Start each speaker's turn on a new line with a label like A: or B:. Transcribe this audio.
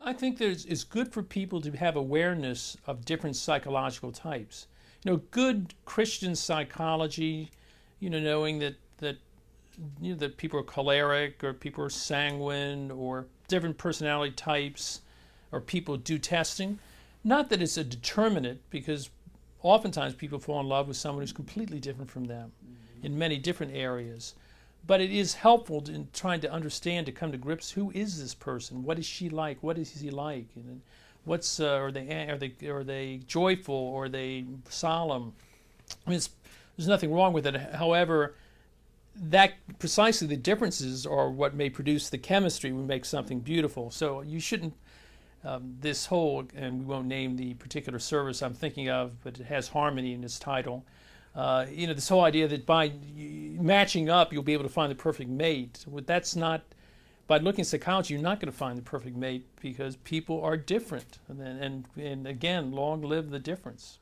A: I think it's good for people to have awareness of different psychological types. Good Christian psychology, knowing that people are choleric or people are sanguine or different personality types, or people do testing. Not that it's a determinant, because oftentimes people fall in love with someone who's completely different from them in many different areas. But it is helpful in trying to understand, to come to grips, who is this person? What is she like? What is he like? And what's are they joyful, or are they solemn? I mean, there's nothing wrong with it. However, that precisely the differences are what may produce the chemistry, will make something beautiful. So you shouldn't. This whole, and we won't name the particular service I'm thinking of, but it has harmony in its title. This whole idea that by matching up you'll be able to find the perfect mate. That's not, by looking at psychology, you're not going to find the perfect mate, because people are different. And again, long live the difference.